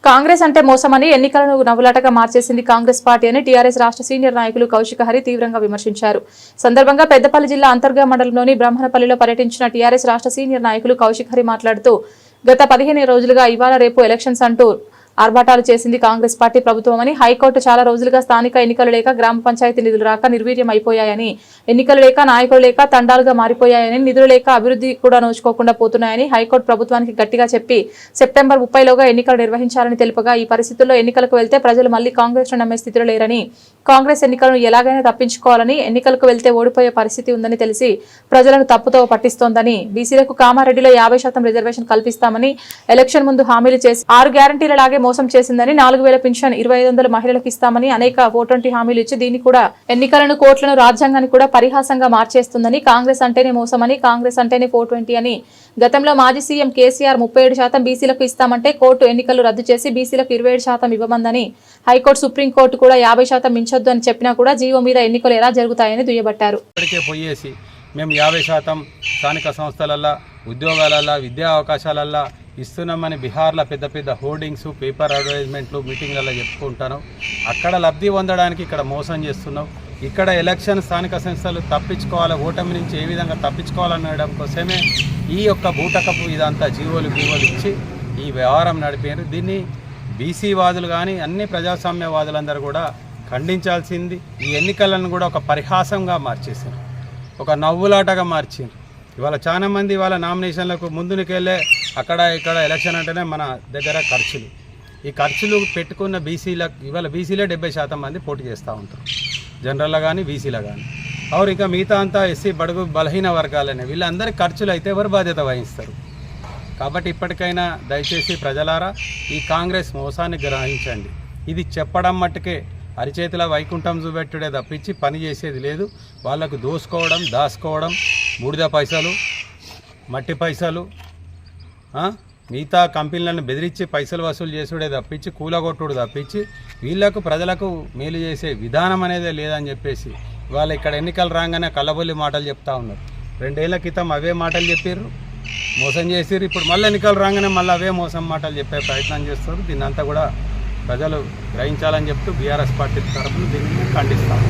కాంగ్రెస్ అంటే మోసమని ఎన్నికలను నవ్వులాటగా మార్చేసింది కాంగ్రెస్ పార్టీ అని టీఆర్ఎస్ రాష్ట్ర సీనియర్ నాయకులు కౌశిక హరి తీవ్రంగా విమర్శించారు. సందర్భంగా పెద్దపల్లి జిల్లా అంతర్గా మండలంలోని బ్రహ్మణపల్లిలో పర్యటించిన టీఆర్ఎస్ రాష్ట్ర సీనియర్ నాయకులు కౌశిక హరి మాట్లాడుతూ గత 15 రోజులుగా ఇవాళ రేపు ఎలక్షన్స్ అంటూ ఆర్భాటాలు చేసింది కాంగ్రెస్ పార్టీ ప్రభుత్వమని, హైకోర్టు చాలా రోజులుగా స్థానిక ఎన్నికలు లేక గ్రామ పంచాయతీ నిధులు రాక నిర్వీర్యం అయిపోయాయని, ఎన్నికలు లేక నాయకులు లేక తండాలుగా మారిపోయాయని, నిధులు లేక అభివృద్ధి కూడా నోచుకోకుండా పోతున్నాయని హైకోర్టు ప్రభుత్వానికి గట్టిగా చెప్పి సెప్టెంబర్ 30లోగా ఎన్నికలు నిర్వహించాలని తెలుపగా, ఈ పరిస్థితుల్లో ఎన్నికలకు వెళ్తే ప్రజలు మళ్లీ కాంగ్రెస్ ను నమ్మే స్థితిలో లేరని, కాంగ్రెస్ ఎన్నికలను ఎలాగైనా తప్పించుకోవాలని, ఎన్నికలకు వెళ్తే ఓడిపోయే పరిస్థితి ఉందని తెలిసి ప్రజలను తప్పుతో పట్టిస్తోందని, బీసీలకు కామారెడ్డిలో 50% రిజర్వేషన్ కల్పిస్తామని ఎలక్షన్ ముందు హామీలు చేసి 6 గ్యారంటీలలాగే మోసం చేసిందని, 4000 పింఛన్ 2500 మహిళలకు ఇస్తామని అనేక 420 హామీలు ఇచ్చి దీన్ని కూడా ఎన్నికలను, కోట్లను, రాజ్యాంగాన్ని కూడా పరిహాసంగా మార్చేస్తుందని, కాంగ్రెస్ అంటేనే మోసమని, కాంగ్రెస్ అంటేనే 420 అని, గతంలో మాజీ సీఎం కేసీఆర్ 37% బీసీలకు ఇస్తామంటే కోర్టు ఎన్నికలు రద్దు చేసి బీసీలకు 27% ఇవ్వమందని, హైకోర్టు సుప్రీంకోర్టు కూడా 50% మించొద్దు అని చెప్పినా కూడా జీవో మీద ఎన్నికలు ఎలా జరుగుతాయని దుయ్యబట్టారు. మేము 50% స్థానిక సంస్థలల్లో, ఉద్యోగాలల్లో, విద్యా అవకాశాలల్లో ఇస్తున్నామని బీహార్లో పెద్ద పెద్ద హోర్డింగ్స్, పేపర్ అడ్వర్టైజ్మెంట్లు, మీటింగ్లలో చెప్పుకుంటాను. అక్కడ లబ్ధి పొందడానికి ఇక్కడ మోసం చేస్తున్నాం. ఇక్కడ ఎలక్షన్ స్థానిక సంస్థలు తప్పించుకోవాలి, ఓటమి నుంచి ఏ విధంగా తప్పించుకోవాలనడం కోసమే ఈ యొక్క బూటకపు ఇదంతా జీవోలు ఇచ్చి ఈ వ్యవహారం నడిపారు. దీన్ని బీసీ వాదులు కానీ అన్ని ప్రజాస్వామ్యవాదులందరూ కూడా ఖండించాల్సింది. ఈ ఎన్నికలను కూడా ఒక పరిహాసంగా మార్చేసారు, ఒక నవ్వులాటగా మార్చింది. ఇవాళ చాలామంది ఇవాళ నామినేషన్లకు ముందుకెళ్ళే అక్కడ ఇక్కడ ఎలక్షన్ అంటేనే మన దగ్గర ఖర్చులు, ఈ ఖర్చులు పెట్టుకున్న బీసీలకు ఇవాళ బీసీలే 70% మంది పోటీ చేస్తూ ఉంటారు, జనరల్లో కానీ బీసీలో కానీ. అవును, ఇంకా మిగతా అంతా ఎస్సీ బడుగు బలహీన వర్గాలనే వీళ్ళందరి ఖర్చులు అయితే ఎవరు బాధ్యత వహిస్తారు? కాబట్టి ఇప్పటికైనా దయచేసి ప్రజలారా ఈ కాంగ్రెస్ మోసాన్ని గ్రహించండి. ఇది చెప్పడం మట్టుకే అరిచేతిలో వైకుంఠం చూపెట్టుడే తప్పించి పని చేసేది లేదు. వాళ్ళకు దోసుకోవడం, దాచుకోవడం, బూడిద పైసలు, మట్టి పైసలు, మిగతా కంపెనీలను బెదిరించి పైసలు వసూలు చేసుడే తప్పించి, కూలగొట్టుడు తప్పించి వీళ్లకు ప్రజలకు మేలు చేసే విధానం అనేదే లేదని చెప్పేసి వాళ్ళు ఇక్కడ ఎన్నికలు రాగానే కళ్ళబొల్లి మాటలు చెప్తా ఉన్నారు. 2 ఏళ్ల క్రితం అవే మాటలు చెప్పారు, మోసం చేసిర్రు. ఇప్పుడు మళ్ళీ ఎన్నికలు రాగానే మళ్ళీ అవే మోసం మాటలు చెప్పే ప్రయత్నం చేస్తారు. దీన్నంతా కూడా ప్రజలు గ్రహించాలని చెప్తూ బీఆర్ఎస్ పార్టీ తరఫున దీన్ని ఖండిస్తాము.